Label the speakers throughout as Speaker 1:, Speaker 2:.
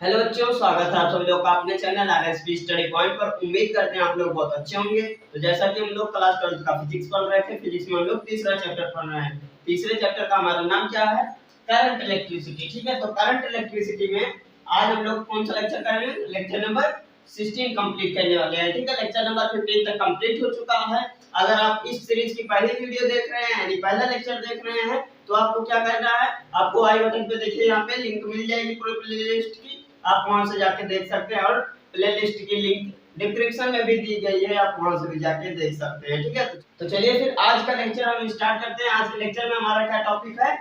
Speaker 1: Hello बच्चों, स्वागत है आप सभी लोग का अपने चैनल आरएसपी स्टडी पॉइंट पर। उम्मीद करते हैं आप लोग बहुत अच्छे होंगे। तो जैसा कि हम लोग क्लास 12 का फिजिक्स पढ़ रहे थे, फिजिक्स में हम लोग तीसरा चैप्टर पढ़ रहे हैं। तीसरे चैप्टर का हमारा नाम क्या है? Current electricity. ठीक है, तो करंट इलेक्ट्रिसिटी में आज हम लोग कौन सा लेक्चर करेंगे? लेक्चर नंबर 16 कंप्लीट करने वाले हैं। ठीक है, लेक्चर नंबर 15 तक कंप्लीट हो चुका है। अगर आप इस सीरीज की पहली वीडियो देख रहे हैं यानी पहला लेक्चर देख रहे हैं तो आपको क्या करना है? आपको आई बटन पे देखिए, यहाँ पे लिंक मिल जाएगी पूरी प्लेलिस्ट की, आप वहां से जाके देख सकते हैं। और प्लेलिस्ट की लिंक डिस्क्रिप्शन में भी दी गई है, आप वहां से भी जाके देख सकते हैं। ठीक है, तो चलिए फिर आज का लेक्चर हम स्टार्ट करते हैं। आज के लेक्चर में हमारा क्या टॉपिक है?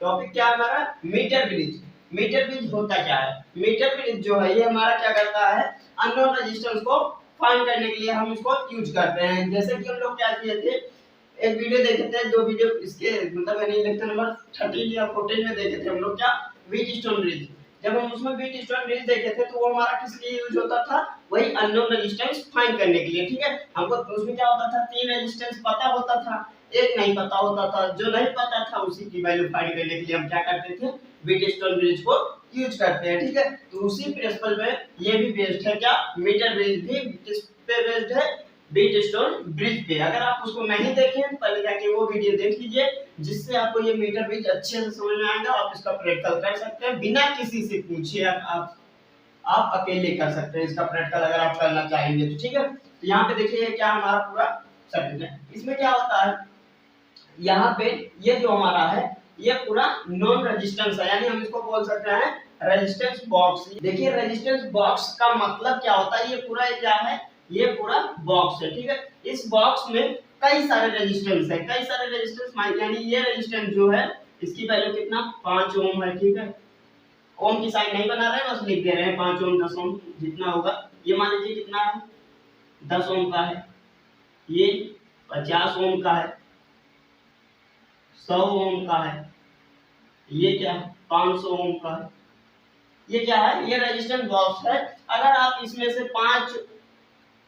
Speaker 1: टॉपिक क्या है हमारा? Metre bridge. मीटर ब्रिज होता क्या है? मीटर ब्रिज जो है ये हमारा क्या करता है? अननोन रेजिस्टेंस को फाइंड करने के लिए हम इसको यूज करते हैं। जैसे कि हम लोग क्या किए थे, एक वीडियो देखे थे, दो वीडियो इसके मतलब यानी लेक्चर नंबर 13 या 14 में देखे थे हम लोग क्या, व्हीट स्टोन ब्रिज। जब हम उसमें व्हीट स्टोन ब्रिज देखे थे तो वो हमारा किस लिए यूज होता था? वही अननोन रेजिस्टेंस फाइंड करने के लिए। ठीक है, हमको उसमें क्या होता था? 3 रेजिस्टेंस पता होता था, एक नहीं पता होता था। जो नहीं पता था उसी की वैल्यू फाइंड करने के लिए हम क्या करते थे? व्हीट स्टोन ब्रिज को यूज करते हैं। ठीक है, तो उसी प्रिंसिपल पे ये भी बेस्ड है क्या? मीटर ब्रिज भी किस पे बेस्ड है? व्हीट स्टोन ब्रिज पे। अगर आप उसको नहीं देखें तो पहले जाके वो वीडियो देख लीजिए, जिससे आपको ये मीटर ब्रिज अच्छे से समझ में आएगा। आप इसका प्रैक्टिकल कर सकते हैं बिना किसी से पूछे। आप अकेले कर सकते हैं इसका प्रैक्टिकल अगर आप करना चाहेंगे तो। ठीक है, तो यहाँ पे देखिए क्या हमारा पूरा सर्किट है। इसमें क्या होता है, यहाँ पे ये जो हमारा है ये पूरा नॉन रेजिस्टेंस है, यानी हम इसको बोल सकते हैं रेजिस्टेंस बॉक्स। देखिए रेजिस्टेंस बॉक्स का मतलब क्या होता है? ये पूरा क्या है? ये पूरा बॉक्स है। ठीक है, इस बॉक्स में कई सारे रेजिस्टेंस है, कई सारे रेजिस्टेंस यानी ये रेजिस्टेंस जो है इसकी वैल्यू कितना? 5 ओम है। ठीक है, ओम की साइन नहीं बना रहे हैं, बस लिख दे रहे हैं 5 ओम 10 ओम जितना होगा। ये मान लीजिए कितना है? 10 ओम का है। ये 50 ओम का है, 100 ओम का है। ये क्या है? 500 ओम का है। ये क्या है? ये रेजिस्टेंस बॉक्स है। अगर आप इसमें से 5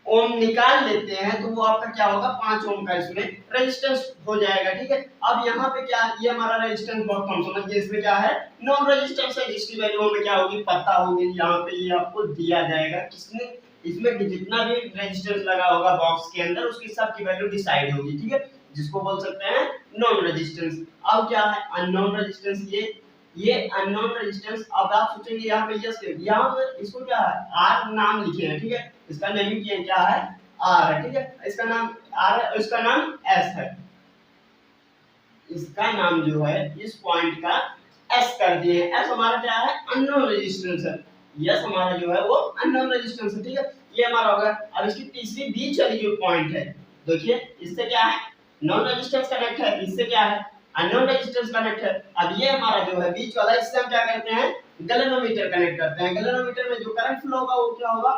Speaker 1: ओम निकाल लेते हैं तो वो आपका क्या होगा? 5 ओम का इसमें रेजिस्टेंस हो जाएगा। ठीक है, अब यहाँ पे क्या, ये हमारा रेजिस्टेंस बॉक्स हम समझिए इसमें क्या है? नॉन रेजिस्टेंस है, जिसकी वैल्यू हमें क्या होगी? पता होगी। यहाँ पे ये आपको दिया जाएगा किसने? इसमें जितना भी रेजिस्टेंस लगा होगा बॉक्स के अंदर उसकी सबकी वैल्यू डिसाइड होगी। ठीक है, जिसको बोल सकते हैं नॉन रेजिस्टेंस। अब क्या है? Unknown resistance. ये अननोन रेजिस्टेंस। अब आप सोचेंगे यहाँ पे यस, यहाँ पे इसको क्या है? आर नाम लिखे हैं। ठीक है, इसका नेम क्या है? आर है। ठीक है, इसका नाम आर है, इसका नाम एस है। इसका नाम जो है इस पॉइंट का एस कर दिए। एस हमारा क्या है? अननोन रेजिस्टेंस है। यस हमारा जो है वो अननोन रेजिस्टेंस है। ठीक है, ये हमारा होगा। अब इसकी तीसरी बीच वाली जो पॉइंट है, देखिए इससे क्या है? नॉन रेजिस्टेंस कनेक्ट है, इससे क्या है? अननोन रेजिस्टेंस कनेक्ट है। अब ये हमारा जो है बीच वाला, इससे हम क्या करते हैं? गैल्वेनोमीटर कनेक्ट करते हैं। गैल्वेनोमीटर में जो करंट फ्लो होगा वो क्या होगा?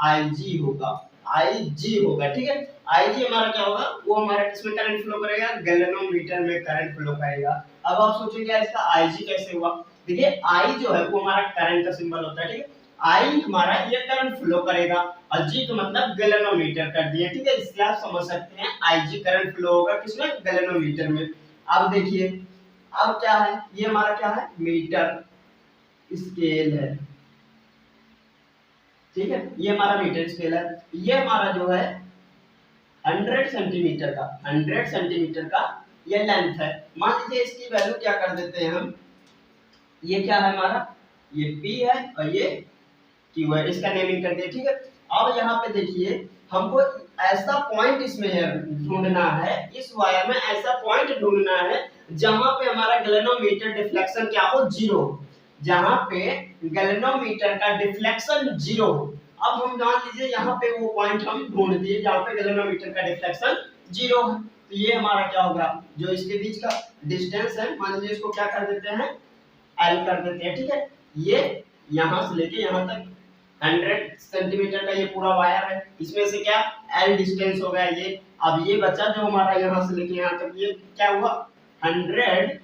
Speaker 1: Ig होगा, Ig होगा। ठीक है, Ig हमारा क्या होगा? वो हमारा किसमें करंट फ्लो करेगा? गैल्वेनोमीटर में करंट फ्लो करेगा। अब आप सोचेंगे इसका Ig कैसे हुआ? देखिए I जो है वो हमारा करंट का सिंबल होता है। ठीक है, I हमारा ये करंट फ्लो करेगा और G का मतलब गैल्वेनोमीटर कर दिए। ठीक है, इससे आप समझ सकते हैं Ig करंट फ्लो होगा किसमें? गैल्वेनोमीटर में। अब देखिए अब क्या है? ये हमारा क्या है? मीटर स्केल है। ठीक है, ये हमारा मीटर स्केल है। ये हमारा जो है 100 सेंटीमीटर का, 100 सेंटीमीटर का ये लेंथ है। मान लीजिए इसकी वैल्यू क्या कर देते हैं हम? ये क्या है हमारा? ये P है और ये Q है, इसका नेमिंग कर दिया। ठीक है, अब यहाँ पे देखिए हमको ऐसा पॉइंट इसमें ढूंढना है, इस वायर में ऐसा पॉइंट ढूंढना है जहां पे हमारा गैल्वेनोमीटर डिफ्लेक्शन क्या हो? 0। जहां पे गैल्वेनोमीटर का डिफ्लेक्शन 0 हो। अब हम मान लीजिए यहाँ पे वो पॉइंट हम ढूंढ दिए जहां पे गैल्वेनोमीटर का डिफ्लेक्शन 0 है। तो ये हमारा क्या होगा? जो इसके बीच का डिस्टेंस है, मान लीजिए इसको क्या कर देते हैं? L कर देते हैं। ठीक है, ये यहाँ से लेके यहाँ तक 100 सेंटीमीटर का ये पूरा वायर है। इसमें से क्या L डिस्टेंस हो गया ये। अब ये बचा जो हमारा यहाँ से लेके यहाँ तक, ये क्या हुआ? 100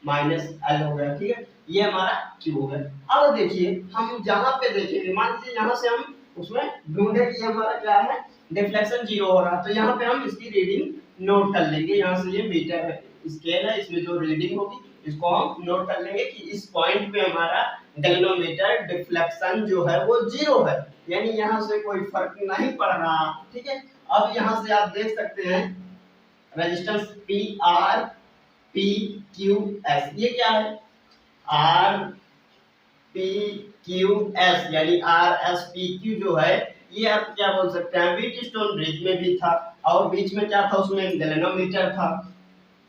Speaker 1: माइनस L हो गया। ठीक है, ये हमारा Q हो गया। अब देखिए हम जहाँ पे देखेंगे, मान लीजिए यहाँ से हम उसमें ढूंढे कि हमारा क्या है? डिफ्लेक्शन 0 हो रहा है, तो यहाँ पे हम इसकी रीडिंग नोट कर लेंगे। यहाँ से ये मीटर है, स्केल है, इसमें जो रीडिंग होगी इसको हम नोट कर लेंगे कि इस पॉइंट पे हमारा गैल्वेनोमीटर डिफ्लेक्शन जो है वो 0 है, यानी यहाँ से कोई फर्क नहीं पड़ रहा। ठीक है, अब यहाँ से आप देख सकते हैं resistance P R P Q S, ये क्या है, आर पी क्यू एस यानी आर एस पी क्यू जो है ये आप क्या बोल सकते हैं, व्हीटस्टोन ब्रिज में भी था और बीच में क्या था, उसमें गैल्वेनोमीटर था।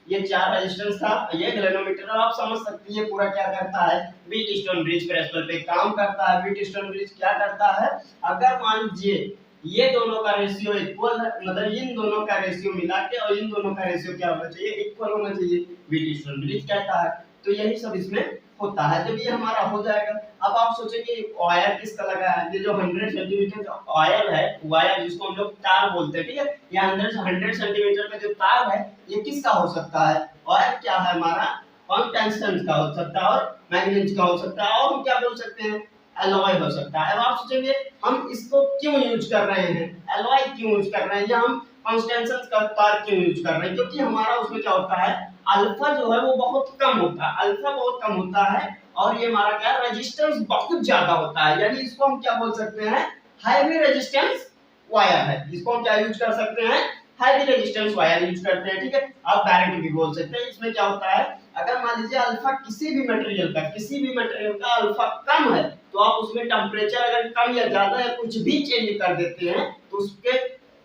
Speaker 1: ये 4 रेजिस्टेंस था, ये गैल्वेनोमीटर। आप समझ सकते हैं पूरा क्या करता है, व्हीटस्टोन ब्रिज प्रिंसिपल पे काम करता है। व्हीटस्टोन ब्रिज क्या करता है, अगर मान लीजिए ये दोनों का रेशियो इक्वल है, मतलब इन दोनों का रेशियो मिला के और इन दोनों का रेशियो क्या होना चाहिए, इक्वल होना चाहिए, व्हीटस्टोन ब्रिज कहता है। तो यही सब इसमें होता है। जब ये हमारा हो जाएगा, अब आप सोचेंगे वायर किसका लगा है, ये जो 100 सेंटीमीटर का वायर है, वायर जिसको हम लोग तार बोलते हैं, ठीक है, ये 100 सेंटीमीटर का जो तार है ये किसका हो सकता है, वायर क्या है हमारा, टंगस्टन का हो सकता है और मैग्नीज का हो सकता है और हम क्या बोल सकते हैं, एलॉय हो सकता है। अब आप सोचेंगे हम इसको क्यों यूज कर रहे हैं, एलॉय क्यों यूज कर रहे हैं, या हम कॉन्स्टेंशन का तार क्यों यूज कर रहे हैं, क्योंकि हमारा उसमें क्या होता है, अल्फा जो है वो बहुत कम होता है, अल्फा बहुत कम होता है और ये हमारा क्या रेजिस्टेंस बहुत ज्यादा होता है, यानी इसको हम क्या बोल सकते हैं, हाईवी रेजिस्टेंस वायर है, इसको हम क्या यूज कर सकते हैं, हाईवी रेजिस्टेंस वायर यूज करते हैं। ठीक है, आप डायरेक्ट भी बोल सकते हैं। इसमें क्या होता है, अगर मान लीजिए अल्फा किसी भी मटेरियल का अल्फा कम है तो आप उसमें टेम्परेचर अगर कम या ज्यादा या कुछ भी चेंज कर देते हैं तो उसके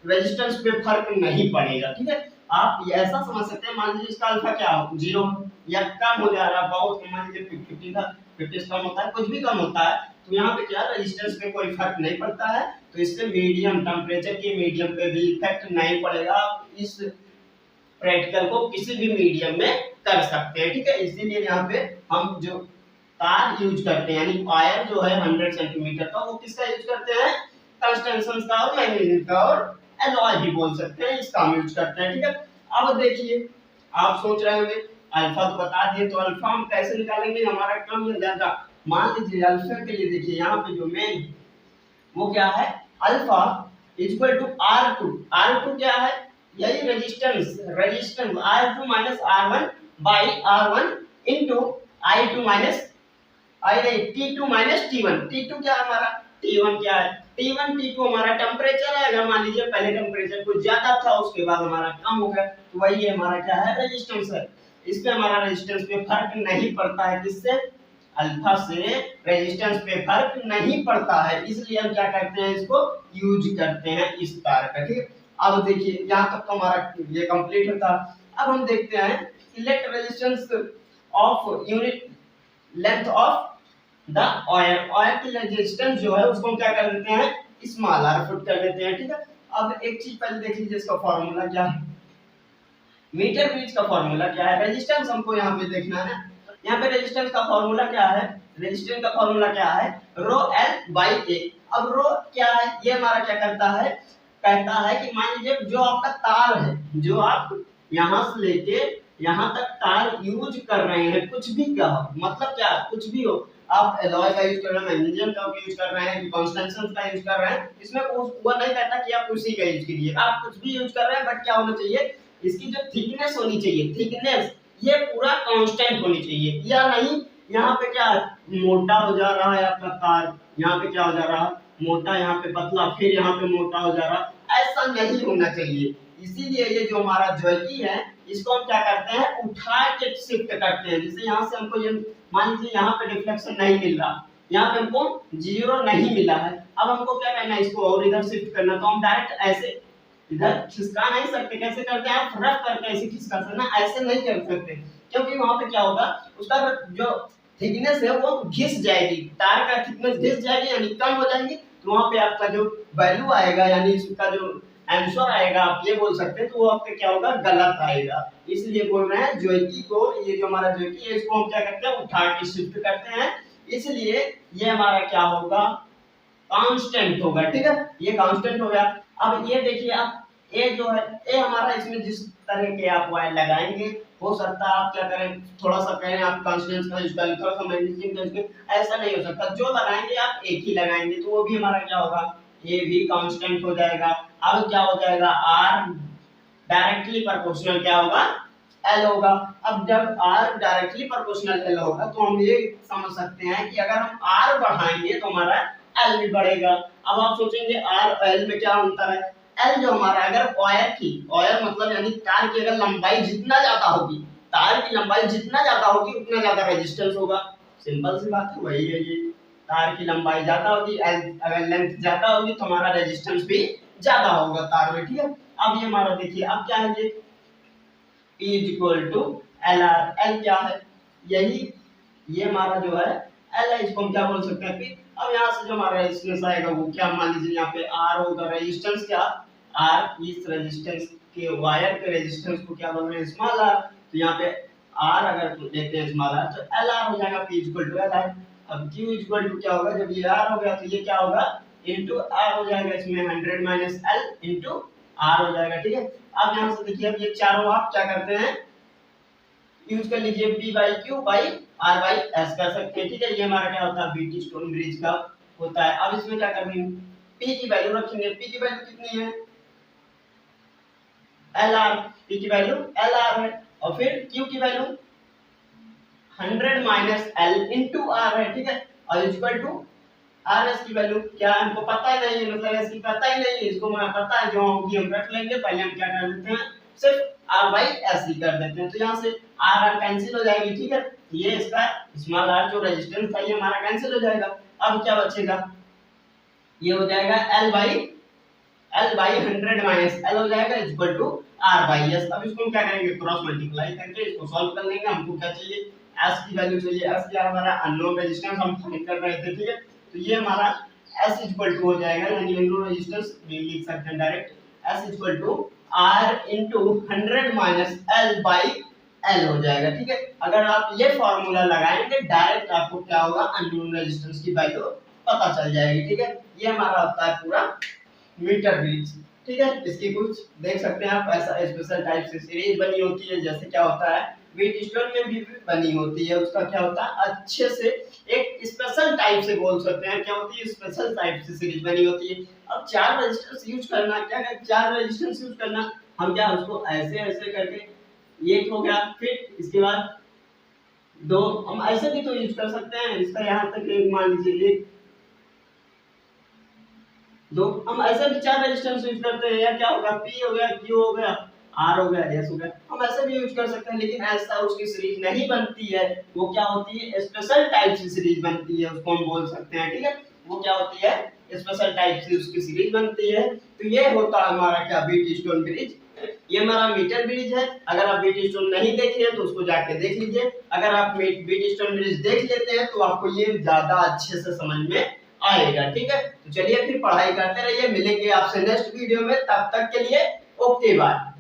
Speaker 1: रेजिस्टेंस पे फर्क नहीं पड़ेगा। ठीक है, आप ये ऐसा समझ सकते हैं, मान लीजिए इसका अल्फा क्या हो 0 या कम हो जा रहा है, बहुत मान लीजिए 50 था, 50 कम होता है, कुछ भी कम होता है, तो यहाँ पे क्या रेजिस्टेंस पे कोई फर्क नहीं पड़ता है, तो इससे मीडियम टेम्परेचर के मीडियम पे भी इफेक्ट नहीं पड़ेगा। आप इस प्रैक्टिकल को किसी भी मीडियम में कर सकते हैं। ठीक है, इसीलिए यहाँ पे हम जो तार यूज करते हैं यानी वायर जो है 100 सेंटीमीटर का, वो किसका यूज करते हैं, टंगस्टन का और मैग्नीज का और एलॉय भी बोल सकते हैं, इसका हम यूज करते हैं। ठीक है, अब देखिए आप सोच रहे होंगे अल्फा तो बता दिए, तो अल्फा हम कैसे निकालेंगे, हमारा कम या ज्यादा। मान लीजिए अल्फा के लिए देखिए यहाँ पे जो मेन वो क्या है, alpha equal to R2। R2 क्या है, यही resistance R2 minus R1 by R1 into I2 minus T2 minus T1। T2 क्या है हमारा, T1 क्या है, T1 T2 हमारा टेम्परेचर है। अगर मान लीजिए पहले टेम्परेचर कुछ ज्यादा था उसके बाद हमारा कम हो गया, तो वही हमारा क्या है, रेजिस्टेंस है। इस पे हमारा रेजिस्टेंस पे फर्क नहीं पड़ता है, किससे, अल्फा से रेजिस्टेंस पे फर्क नहीं पड़ता है, इसलिए हम क्या करते हैं, इसको यूज करते हैं इस तार का। ठीक है, अब देखिए यहाँ तक तो हमारा ये कंप्लीट होता। अब हम देखते हैं elect resistance of unit length of the oil की रेजिस्टेंस जो है उसको हम क्या कर देते हैं, स्मॉल r फुट कर देते हैं। ठीक है, अब एक चीज पहले देख लीजिए, इसका फॉर्मूला क्या है, मीटर ब्रिज का फॉर्मूला क्या है, रेजिस्टेंस हमको यहाँ पे देखना है। यहाँ पे रेजिस्टेंस का फॉर्मूला क्या है, रेजिस्टेंस का फॉर्मूला क्या है, रो एल बाई ए। अब रो क्या है, ये हमारा क्या करता है, कहता है कि मान लीजिए जो आपका तार है, जो आप यहाँ से लेके यहाँ तक तार यूज कर रहे हैं, कुछ भी क्या हो, मतलब क्या कुछ भी हो, आप एलॉय का यूज कर रहे हैं, मैग्नीशियम का यूज कर रहे हैं, कॉन्स्टेंशन का यूज कर रहे हैं, इसमें वो नहीं कहता कि आप उसी का यूज कीजिए, आप कुछ भी यूज कर रहे हैं, बट क्या होना चाहिए, इसकी जो थिकनेस होनी चाहिए, थिकनेस ये पूरा कांस्टेंट होनी चाहिए, या नहीं यहाँ पे क्या मोटा हो जा रहा है आपका तार, यहाँ पे क्या हो जा रहा है मोटा, यहाँ पे पतला, फिर यहाँ पे मोटा हो जा रहा, ऐसा नहीं होना चाहिए। इसीलिए ये जो हमारा ज्योति है इसको हम क्या करते हैं, उठा के शिफ्ट करते हैं। जैसे यहाँ से हमको ये मान लीजिए यहाँ पे डिफ्लेक्शन नहीं मिल रहा, यहाँ पे हमको 0 नहीं मिला है, अब हमको क्या करना है, इसको और इधर शिफ्ट करना, तो हम डायरेक्ट ऐसे इधर खिसका नहीं सकते। कैसे करते हैं, आप रफ करके ऐसे खिसका सकते ना, ऐसे नहीं कर सकते, क्योंकि वहां पे क्या होगा, उसका जो थिकनेस है वो घिस जाएगी, तार का थिकनेस घिस जाएगी यानी कम हो जाएगी, तो वहां पे आपका जो वैल्यू आएगा यानी इसका जो आंसर आएगा आप ये बोल सकते हैं, तो वो आपका क्या होगा, गलत आएगा। इसलिए बोल रहे हैं ज्योति को, ये जो हमारा ज्योति है इसको हम क्या करते हैं, उठा के शिफ्ट करते हैं, इसलिए ये हमारा क्या होगा, कांस्टेंट होगा। ठीक है, ये कांस्टेंट हो गया। अब ये देखिए आप ए जो है, ए हमारा इसमें जिस तरह के आप वायर लगाएंगे, हो सकता है आप क्या करें, थोड़ा सा कहें आप कॉन्स्टेंट का यूज करें, थोड़ा सा मैग्नीशियम का यूज करें, ऐसा नहीं हो सकता, जो लगाएंगे आप एक ही लगाएंगे, तो वो भी हमारा क्या होगा, ये भी कांस्टेंट हो जाएगा। अब क्या हो जाएगा, आर डायरेक्टली प्रोपोर्शनल क्या होगा, एल होगा। अब जब आर डायरेक्टली प्रोपोर्शनल एल होगा तो हम ये समझ सकते हैं कि अगर हम आर बढ़ाएंगे तो हमारा एल भी बढ़ेगा। अब आप सोचेंगे आर और एल में क्या अंतर है। एल जो हमारा अगर वायर मतलब यानी तार की अगर लंबाई जितना ज्यादा होगी, तार की लंबाई जितना ज्यादा होगी उतना ज्यादा रेजिस्टेंस होगा। सिंपल सी बात है, वही है ये। तार की लंबाई ज्यादा होगी, अगर लेंथ ज्यादा होगी तो हमारा रेजिस्टेंस भी ज्यादा होगा तार में, ठीक है। अब ये हमारा देखिए, अब क्या है ये P is equal to L R. L क्या है, यही ये हमारा जो है एल है, इसको हम क्या बोल सकते हैं P। अब यहाँ से जो हमारा रेजिस्टेंस आएगा वो क्या, मान लीजिए यहाँ पे आर होगा, रेजिस्टेंस क्या, आर, इस रेजिस्टेंस के वायर के रेजिस्टेंस को क्या बोल रहे हैं, स्मॉल आर। तो यहाँ पे आर अगर लेते हैं स्मॉल आर तो एल आर हो जाएगा, P equal to L R. अब Q इक्वल टू क्या होगा, जब ये आर हो गया तो ये क्या होगा, इनटू आर हो जाएगा, इसमें 100 माइनस एल इनटू आर हो जाएगा, ठीक है। अब यहाँ से देखिए, अब ये चारों आप क्या करते हैं, यूज कर लीजिए, P by Q by R by S कर सकते हैं, ठीक है। ये हमारा क्या होता है, बीटी स्टोन ब्रिज का होता है। अब इसमें क्या करेंगे, P की वैल्यू रखेंगे। P की वैल्यू कितनी है, LR। P की वैल्यू LR है, और फिर Q की value 100 minus L into R है, ठीक है। और इक्वल टू RS की वैल्यू क्या है, हमको पता ही नहीं है, मतलब इसकी पता ही नहीं है, इसको हमें पता है, जो होगी हम रख लेंगे। पहले हम क्या कर देते हैं, सिर्फ R बाई S ही कर देते हैं, तो यहाँ से R कैंसिल हो जाएगी, ठीक है। ये इसका स्मॉल r जो रेजिस्टेंस था ये हमारा कैंसिल हो जाएगा। अब क्या बचेगा, ये हो जाएगा L बाई 100 माइनस L हो जाएगा equal to R by S। अब इसको हम क्या करेंगे, क्रॉस मल्टीप्लाई करके इसको सॉल्व कर लेंगे। हमको क्या चाहिए, S की वैल्यू चाहिए। S क्या हमारा अननोन रेजिस्टेंस हम फाइंड कर रहे थे, ठीक है। तो ये हमारा S इक्वल टू हो जाएगा, यानी अननोन रेजिस्टेंस लिख सकते हैं direct, S equal to R into 100 minus L by L हो जाएगा, ठीक है। अगर आप ये फार्मूला लगाएंगे डायरेक्ट आपको क्या होगा, अननोन रेजिस्टेंस की वैल्यू पता चल जाएगी, ठीक है। ये हमारा होता है पूरा मीटर ब्रिज, ठीक है। इसकी कुछ देख सकते हैं आप, ऐसा स्पेशल टाइप से सीरीज बनी होती है, जैसे क्या होता है व्हीटस्टोन में भी बनी होती है। उसका क्या होता है, अच्छे से एक स्पेशल टाइप से बोल सकते हैं, क्या होती है, स्पेशल टाइप से सीरीज बनी होती है। अब 4 रेजिस्टेंस यूज करना, क्या है 4 रेजिस्टेंस यूज करना, हम क्या उसको ऐसे ऐसे करके, ये हो गया, फिर इसके बाद 2 हम ऐसे भी तो यूज कर सकते हैं। इसका यहाँ तक एक मान लीजिए, एक 2 हम ऐसे भी 4 रेजिस्टेंस यूज करते हैं। या क्या होगा, P हो गया, Q हो गया, R हो गया, S हो गया, हम ऐसे भी यूज कर सकते हैं। लेकिन ऐसा उसकी सीरीज नहीं बनती है, वो क्या होती है, स्पेशल टाइप की सीरीज बनती है, उसको हम बोल सकते हैं, ठीक है। वो क्या होती है, स्पेशल टाइप से उसकी सीरीज बनती है। तो ये होता है हमारा क्या, व्हीटस्टोन ब्रिज। ये हमारा मीटर ब्रिज है। अगर आप व्हीटस्टोन नहीं देखे हैं तो उसको जाके देख लीजिए। अगर आप व्हीटस्टोन ब्रिज देख लेते हैं तो आपको ये ज्यादा अच्छे से समझ में आएगा, ठीक है। तो चलिए फिर पढ़ाई करते रहिए, मिलेंगे आपसे नेक्स्ट वीडियो में, तब तक के लिए ओके बाय।